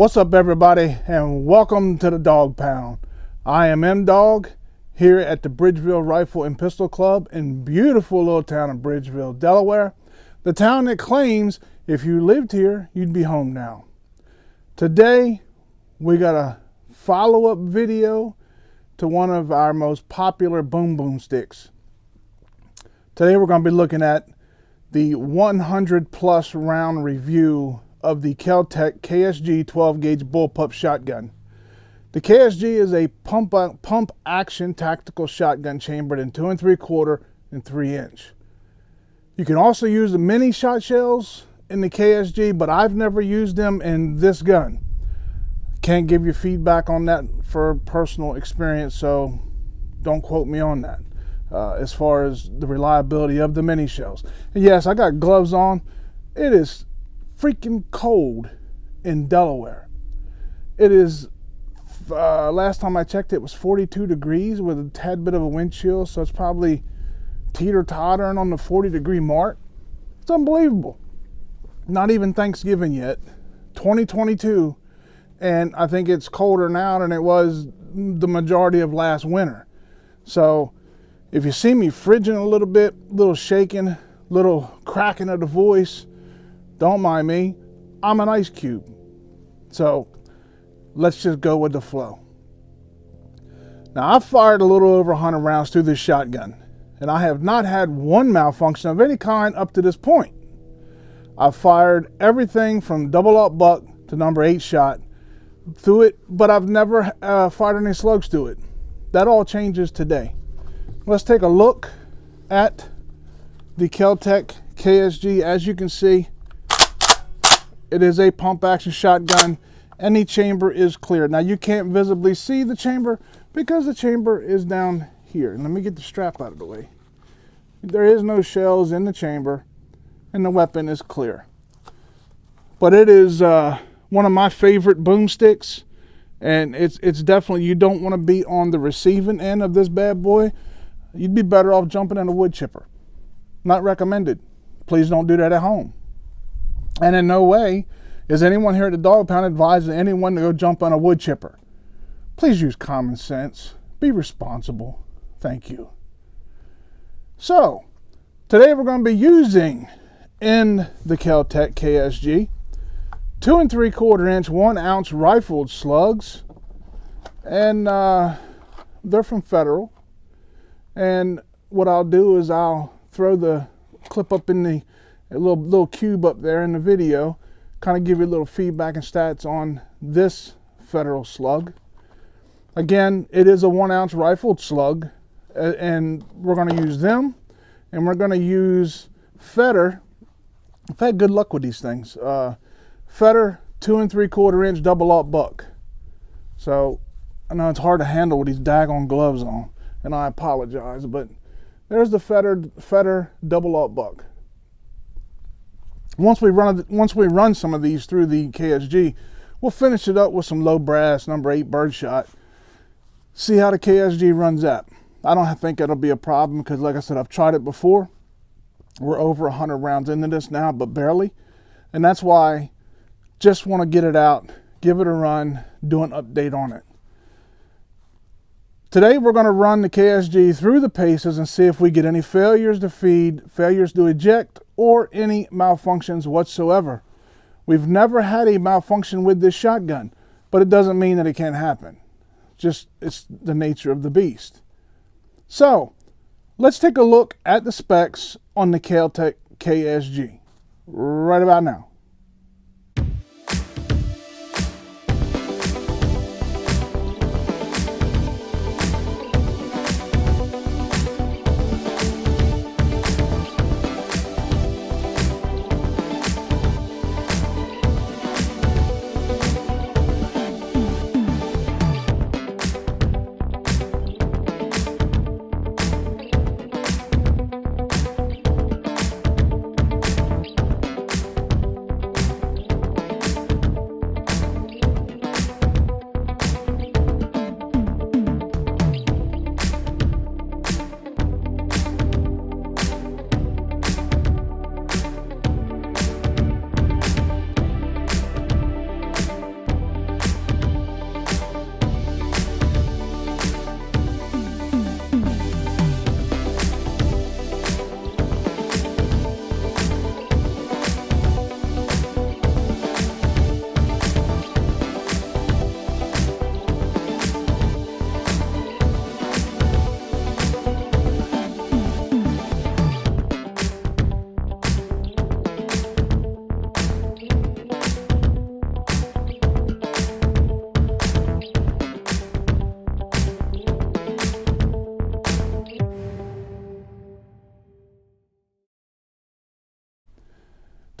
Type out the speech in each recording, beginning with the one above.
What's up, everybody, and welcome to the Dog Pound. I am M-Dog here at the Bridgeville Rifle and Pistol Club in beautiful little town of Bridgeville, Delaware. The town that claims if you lived here, you'd be home now. Today, we got a follow-up video to one of our most popular boom sticks. Today, we're going to be looking at the 100 plus round review of the Keltec Ksg 12 gauge bullpup shotgun. The Ksg is a pump action tactical shotgun chambered in 2 3/4 and 3 inch. You can also use the mini shot shells in the Ksg, but I've never used them in this gun. Can't give you feedback on that for personal experience, so don't quote me on that as far as the reliability of the mini shells. And yes, I got gloves on. It is freaking cold in Delaware. It is, last time I checked, it was 42 degrees with a tad bit of a wind chill, so it's probably teeter-tottering on the 40-degree mark. It's unbelievable. Not even Thanksgiving yet, 2022, and I think it's colder now than it was the majority of last winter. So if you see me fridging a little bit, little shaking, little cracking of the voice, don't mind me, I'm an ice cube. So let's just go with the flow. Now, I've fired a little over 100 rounds through this shotgun, and I have not had one malfunction of any kind up to this point. I've fired everything from double-aught buck to number 8 shot through it, but I've never fired any slugs through it. That all changes today. Let's take a look at the Keltec Ksg. As you can see, it is a pump action shotgun, and the chamber is clear. Now, you can't visibly see the chamber because the chamber is down here. And let me get the strap out of the way. There is no shells in the chamber, and the weapon is clear. But it is one of my favorite boomsticks, and it's definitely, you don't want to be on the receiving end of this bad boy. You'd be better off jumping in a wood chipper. Not recommended. Please don't do that at home. And in no way is anyone here at the Dog Pound advising anyone to go jump on a wood chipper. Please use common sense. Be responsible. Thank you. So, today we're going to be using, in the Keltec Ksg, 2 3/4 inch, 1 ounce rifled slugs. And they're from Federal. And what I'll do is I'll throw the clip up in the a little cube up there in the video, kind of give you a little feedback and stats on this Federal slug. Again, it is a 1 ounce rifled slug, and we're going to use them, and we're going to use Feder. I've had good luck with these things. Feder 2 3/4 inch double-aught buck. So I know it's hard to handle with these daggone gloves on, and I apologize, but there's the Feder double-aught buck. Once we run some of these through the Ksg, we'll finish it up with some low brass number 8 birdshot. See how the Ksg runs that. I don't think it'll be a problem because, like I said, I've tried it before. We're over 100 rounds into this now, but barely. And that's why just want to get it out, give it a run, do an update on it. Today we're going to run the Ksg through the paces and see if we get any failures to feed, failures to eject, or any malfunctions whatsoever. We've never had a malfunction with this shotgun, but it doesn't mean that it can't happen. Just, it's the nature of the beast. So, let's take a look at the specs on the Keltec Ksg right about now.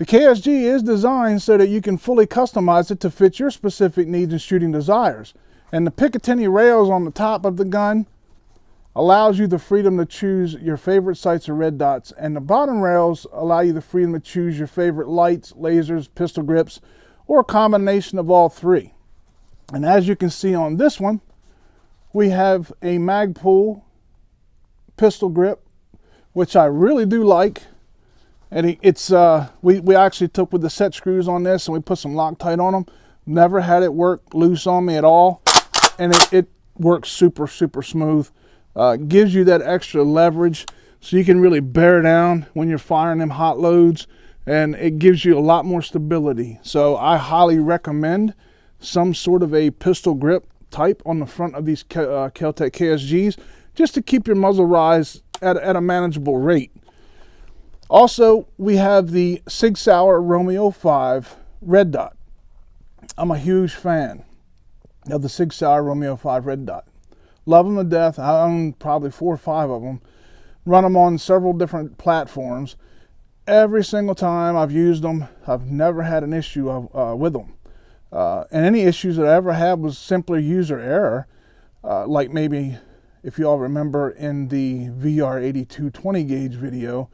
The KSG is designed so that you can fully customize it to fit your specific needs and shooting desires. And the Picatinny rails on the top of the gun allows you the freedom to choose your favorite sights or red dots, and the bottom rails allow you the freedom to choose your favorite lights, lasers, pistol grips, or a combination of all three. And as you can see on this one, we have a Magpul pistol grip, which I really do like. And it's we actually took with the set screws on this and we put some Loctite on them. Never had it work loose on me at all, and it works super smooth. Gives you that extra leverage so you can really bear down when you're firing them hot loads, and it gives you a lot more stability. So I highly recommend some sort of a pistol grip type on the front of these Keltec Ksgs, just to keep your muzzle rise at a manageable rate. Also, we have the Sig Sauer Romeo 5 red dot. I'm a huge fan of the Sig Sauer Romeo 5 red dot. Love them to death. I own probably 4 or 5 of them. Run them on several different platforms. Every single time I've used them, I've never had an issue with them. And any issues that I ever had was simply user error. Like maybe, if you all remember in the VR82 20 gauge video,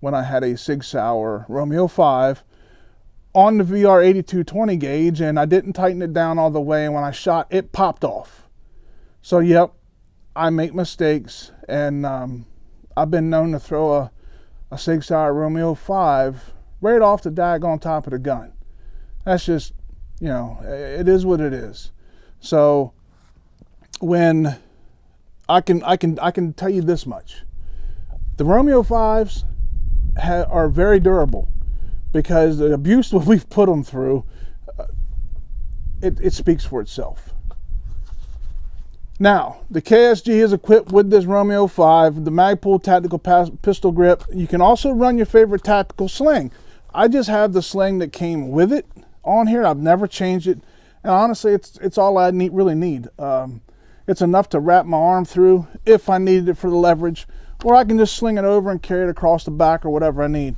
when I had a Sig Sauer Romeo 5 on the VR82 20 gauge, and I didn't tighten it down all the way, and when I shot, it popped off. So yep, I make mistakes, and I've been known to throw a Sig Sauer Romeo 5 right off the daggone top of the gun. That's just, you know, it is what it is. So when I can tell you this much, the Romeo 5s are very durable, because the abuse that we've put them through, it speaks for itself. Now, the KSG is equipped with this Romeo 5, the Magpul tactical pistol grip. You can also run your favorite tactical sling. I just have the sling that came with it on here. I've never changed it, and honestly, it's all I really need. It's enough to wrap my arm through if I needed it for the leverage, or I can just sling it over and carry it across the back or whatever I need.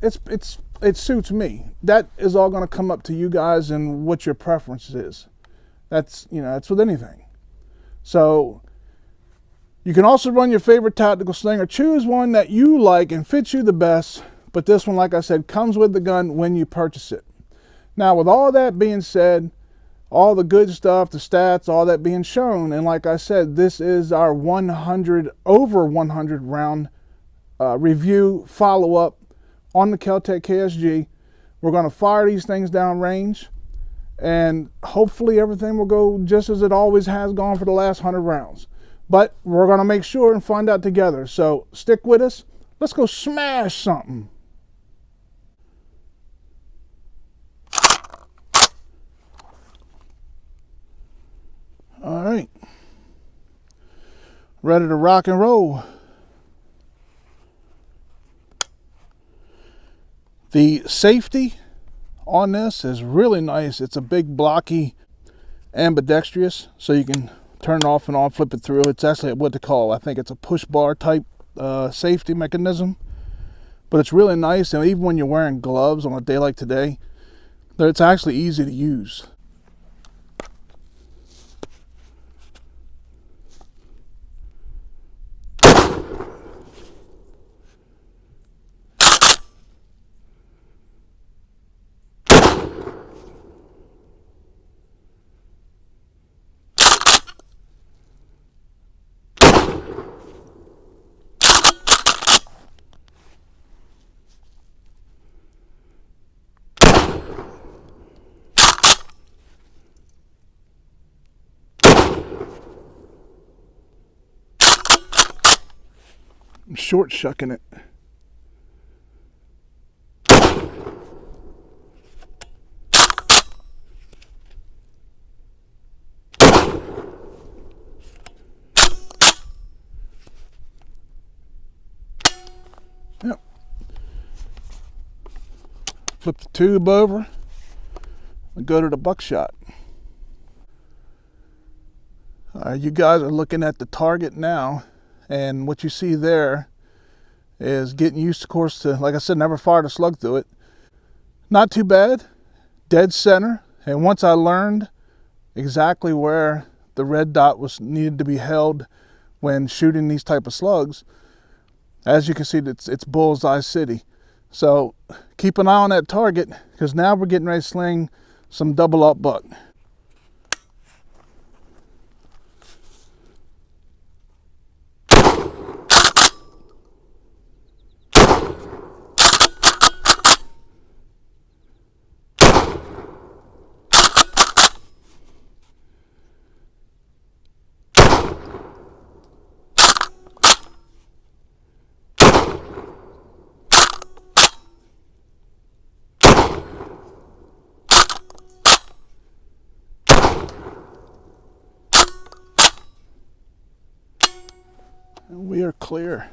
It suits me. That is all going to come up to you guys and what your preference is. That's with anything. So you can also run your favorite tactical sling, or choose one that you like and fits you the best. But this one, like I said, comes with the gun when you purchase it. Now, with all that being said, all the good stuff, the stats, all that being shown, and like I said, this is our over 100 round review follow-up on the Keltec Ksg. We're going to fire these things down range, and hopefully everything will go just as it always has gone for the last 100 rounds. But we're going to make sure and find out together. So stick with us. Let's go smash something. All right. Ready to rock and roll. The safety on this is really nice. It's a big blocky ambidextrous, so you can turn it off and on, flip it through. It's actually what they call, I think it's a push bar type safety mechanism, but it's really nice. And even when you're wearing gloves on a day like today, it's actually easy to use. I'm short shucking it. Yep. Flip the tube over and go to the buckshot. You guys are looking at the target now, and what you see there is getting used, of course, to, like I said, never fired a slug through it. Not too bad, dead center. And once I learned exactly where the red dot needed to be held when shooting these type of slugs, as you can see, it's bullseye city. So keep an eye on that target, because now we're getting ready to sling some double up buck. And we are clear.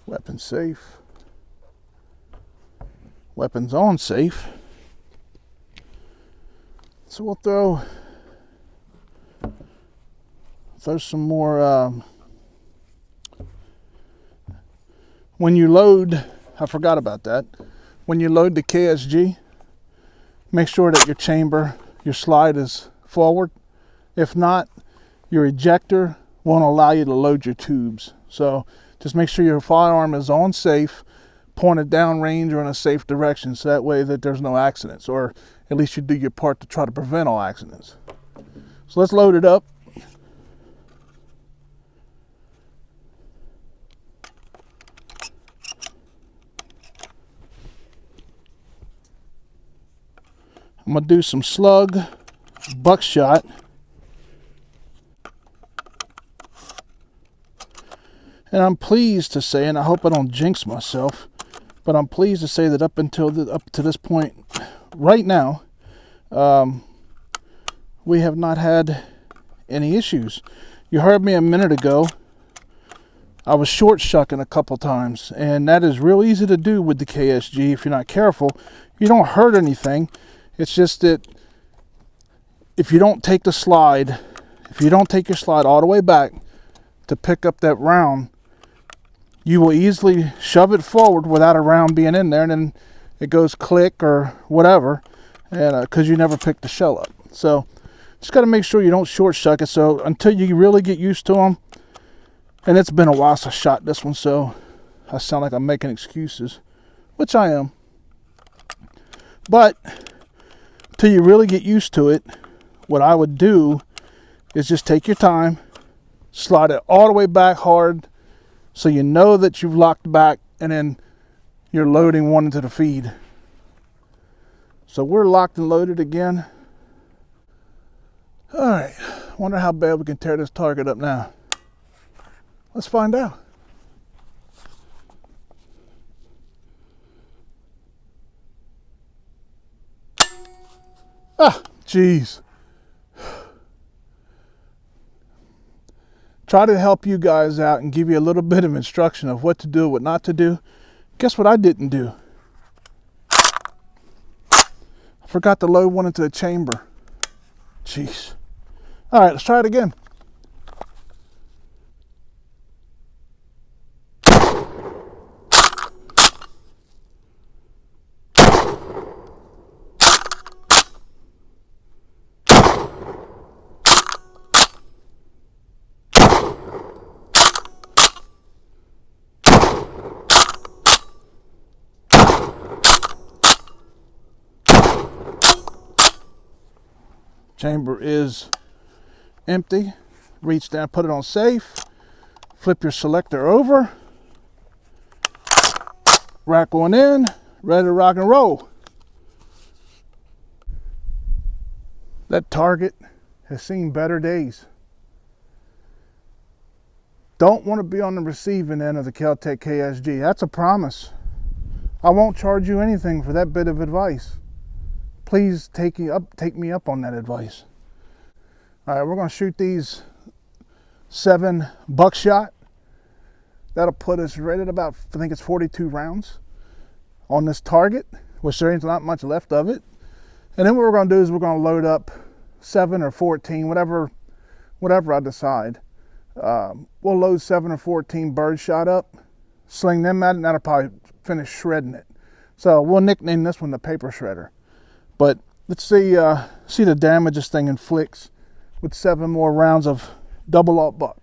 Weapon safe. Weapons on safe. So we'll throw some more. When you load, I forgot about that. When you load the KSG, make sure that your chamber, your slide is forward. If not, your ejector won't allow you to load your tubes. So just make sure your firearm is on safe, pointed down range or in a safe direction, so that way that there's no accidents, or at least you do your part to try to prevent all accidents. So let's load it up. I'm gonna do some slug buckshot. And I'm pleased to say, and I hope I don't jinx myself, but I'm pleased to say that up to this point, right now, we have not had any issues. You heard me a minute ago. I was short shucking a couple times, and that is real easy to do with the KSG if you're not careful. You don't hurt anything. It's just that if you don't take the slide, if you don't take your slide all the way back to pick up that round, you will easily shove it forward without a round being in there, and then it goes click or whatever, and because you never picked the shell up. So just got to make sure you don't short shuck it. So until you really get used to them, and it's been a while since I shot this one, so I sound like I'm making excuses, which I am. But until you really get used to it, what I would do is just take your time, slide it all the way back hard, so you know that you've locked back, and then you're loading one into the feed. So we're locked and loaded again. All right, wonder how bad we can tear this target up now. Let's find out. Ah, jeez. Try to help you guys out and give you a little bit of instruction of what to do, what not to do. Guess what I didn't do? I forgot to load one into the chamber. Jeez. All right, let's try it again. Chamber is empty. Reach down, put it on safe. Flip your selector over. Rack one in, ready to rock and roll. That target has seen better days. Don't want to be on the receiving end of the Keltec Ksg. That's a promise. I won't charge you anything for that bit of advice. Please take me up on that advice. All right, we're going to shoot these 7 buckshot. That'll put us right at about, I think it's 42 rounds on this target, which there ain't not much left of it. And then what we're going to do is we're going to load up 7 or 14, whatever I decide. We'll load 7 or 14 birdshot up, sling them at it, and that'll probably finish shredding it. So we'll nickname this one the paper shredder. But let's see the damage this thing inflicts with 7 more rounds of double-aught buck.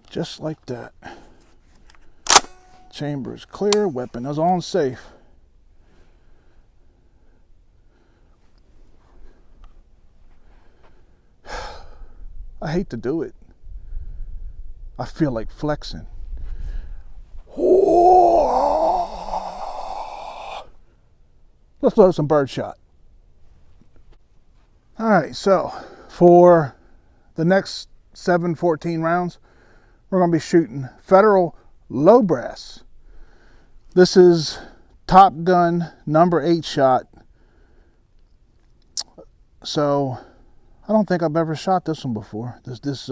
Just like that. Chamber is clear, weapon is on safe. I hate to do it. I feel like flexing. Let's load some birdshot. All right, so for the next 14 rounds, we're going to be shooting Federal low brass. This is Top Gun number 8 shot. So I don't think I've ever shot this one before. This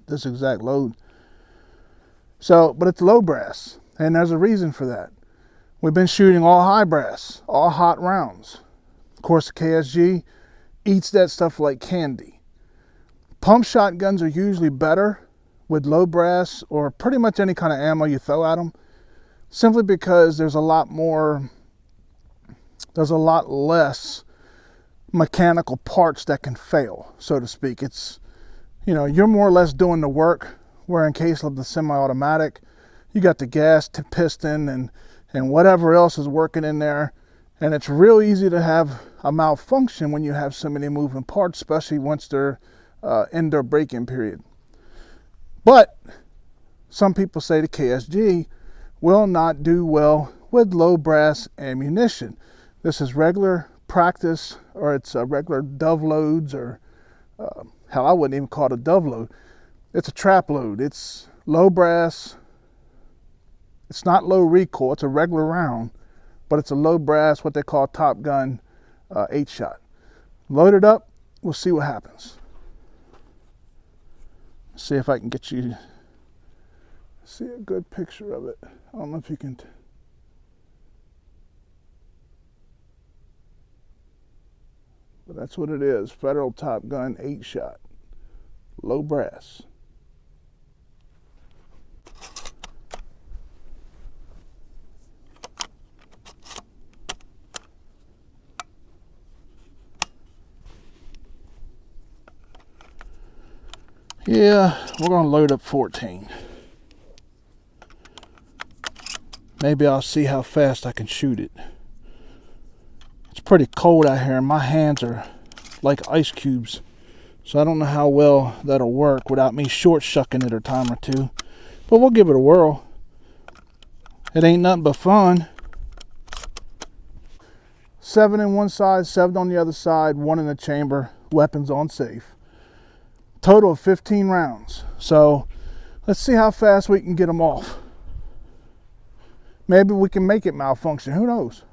exact load. So, but it's low brass, and there's a reason for that. We've been shooting all high brass, all hot rounds. Of course, the KSG eats that stuff like candy. Pump shotguns are usually better with low brass or pretty much any kind of ammo you throw at them, simply because there's a lot less mechanical parts that can fail, so to speak. It's, you know, you're more or less doing the work, where in case of the semi-automatic, you got the gas, the piston, and whatever else is working in there, and it's real easy to have a malfunction when you have so many moving parts, especially once they're in their break-in period. But some people say the KSG will not do well with low brass ammunition. This is regular practice, or it's regular dove loads, or hell, I wouldn't even call it a dove load. It's a trap load. It's low brass. It's not low recoil. It's a regular round, but it's a low brass, what they call Top Gun 8 shot. Load it up. We'll see what happens. See if I can get you see a good picture of it. I don't know if you can. But that's what it is. Federal Top Gun 8 shot. Low brass. Yeah, we're going to load up 14. Maybe I'll see how fast I can shoot it. It's pretty cold out here and my hands are like ice cubes. So I don't know how well that'll work without me short shucking it a time or two. But we'll give it a whirl. It ain't nothing but fun. 7 in one side, 7 on the other side, 1 in the chamber, weapons on safe. Total of 15 rounds. So let's see how fast we can get them off. Maybe we can make it malfunction. Who knows?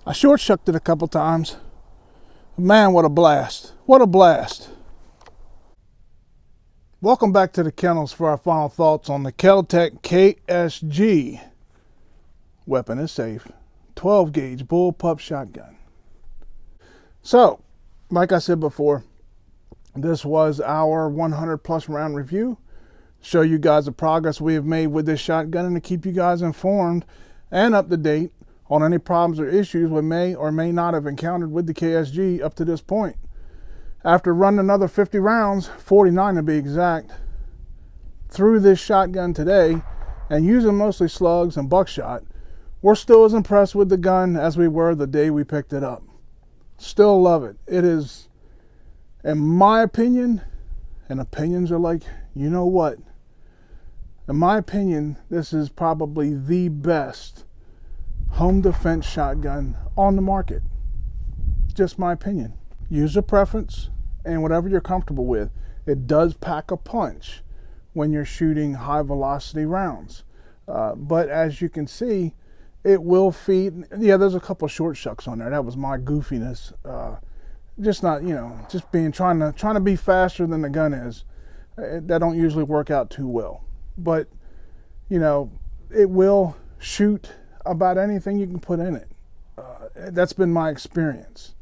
I short shucked it a couple times. Man, what a blast. What a blast. Welcome back to the kennels for our final thoughts on the Keltec Ksg. Weapon is safe. 12 gauge bullpup shotgun. So, like I said before, this was our 100 plus round review. show you guys the progress we have made with this shotgun and to keep you guys informed and up to date on any problems or issues we may or may not have encountered with the KSG up to this point. After running another 50 rounds, 49 to be exact, through this shotgun today and using mostly slugs and buckshot, we're still as impressed with the gun as we were the day we picked it up. Still love it. It is, in my opinion, and opinions are like, you know what? In my opinion, this is probably the best home defense shotgun on the market. Just my opinion. User preference and whatever you're comfortable with. It does pack a punch when you're shooting high velocity rounds. But as you can see, it will feed. Yeah, there's a couple short shucks on there. That was my goofiness. Just not, just trying to be faster than the gun is. That don't usually work out too well. But, it will shoot about anything you can put in it. That's been my experience.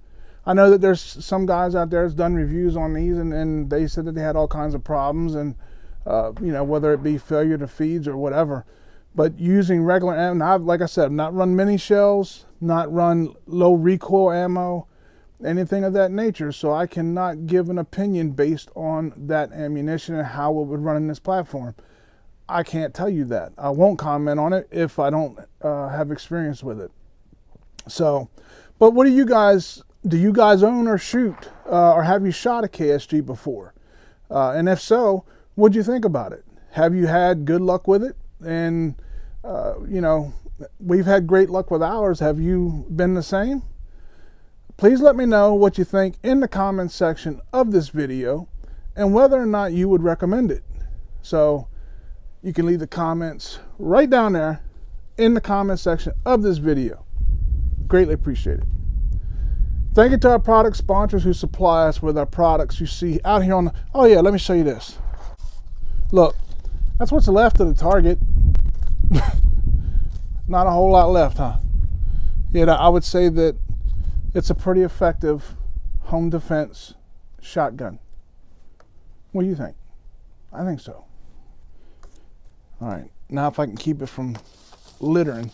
I know that there's some guys out there that's done reviews on these and they said that they had all kinds of problems and, whether it be failure to feeds or whatever. But using regular ammo, like I said, not run mini shells, not run low recoil ammo, anything of that nature. So I cannot give an opinion based on that ammunition and how it would run in this platform. I can't tell you that. I won't comment on it if I don't have experience with it. So, but what do you guys own or shoot or have you shot a KSG before? And if so, what'd you think about it? Have you had good luck with it? And, we've had great luck with ours. Have you been the same? Please let me know what you think in the comments section of this video and whether or not you would recommend it. So you can leave the comments right down there in the comments section of this video. Greatly appreciate it. Thank you to our product sponsors who supply us with our products you see out here on the, oh yeah, let me show you this. Look, that's what's left of the target. Not a whole lot left, huh? Yeah, I would say that it's a pretty effective home defense shotgun. What do you think? I think so. All right, now if I can keep it from littering,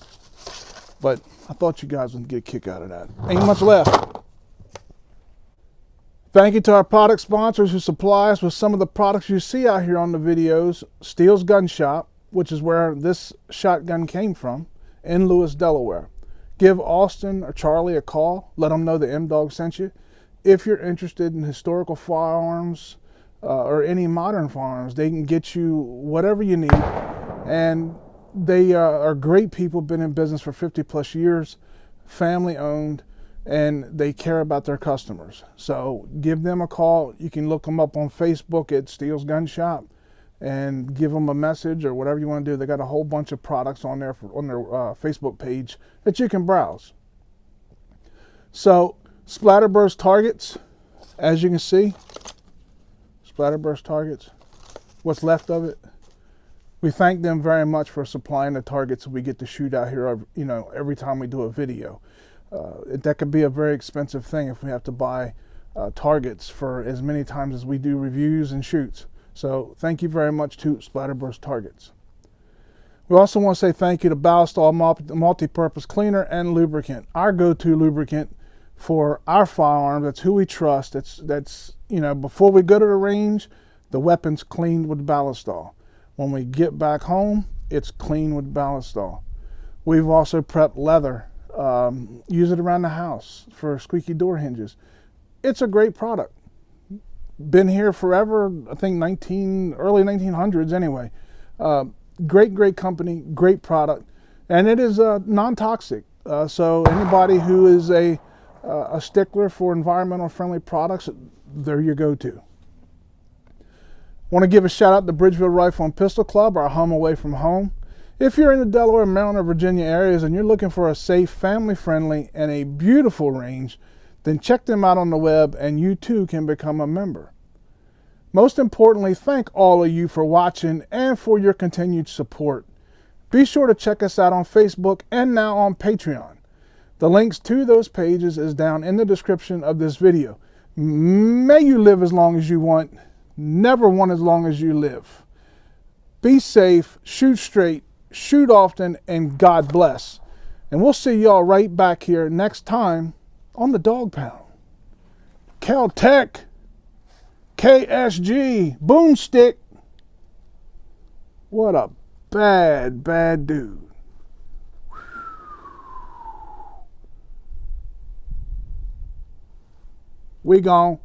but I thought you guys would get a kick out of that. Ain't much left. Thank you to our product sponsors who supply us with some of the products you see out here on the videos. STEELE'S Gun Shop, which is where this shotgun came from, in Lewis, Delaware. Give Austin or Charlie a call. Let them know the M-Dog sent you. If you're interested in historical firearms or any modern firearms, they can get you whatever you need. And they are great people, been in business for 50 plus years, family owned, and they care about their customers. So give them a call. You can look them up on Facebook at STEELE'S Gun Shop and give them a message or whatever you want to do. They got a whole bunch of products on there on their Facebook page that you can browse. So Splatterburst targets, as you can see, Splatterburst targets, what's left of it. We thank them very much for supplying the targets we get to shoot out here, every time we do a video. That could be a very expensive thing if we have to buy targets for as many times as we do reviews and shoots. So thank you very much to Splatterburst Targets. We also want to say thank you to BALLISTOL Multi-Purpose Cleaner and Lubricant, our go-to lubricant for our firearms. That's who we trust. That's before we go to the range, the weapon's cleaned with BALLISTOL. When we get back home, it's clean with BALLISTOL. We've also prepped leather. Use it around the house for squeaky door hinges. It's a great product. Been here forever, I think early 1900s anyway. Great company, great product, and it is non-toxic. So anybody who is a stickler for environmental friendly products, they're your go-to. Want to give a shout out to Bridgeville Rifle and Pistol Club, our home away from home. If you're in the Delaware, Maryland, or Virginia areas and you're looking for a safe, family-friendly, and a beautiful range, then check them out on the web and you too can become a member. Most importantly, thank all of you for watching and for your continued support. Be sure to check us out on Facebook and now on Patreon. The links to those pages is down in the description of this video. May you live as long as you want, never want as long as you live. be safe, shoot straight, shoot often, and God bless. And we'll see y'all right back here next time on the Dog Pound. Keltec Ksg Boomstick. What a bad dude. We gone.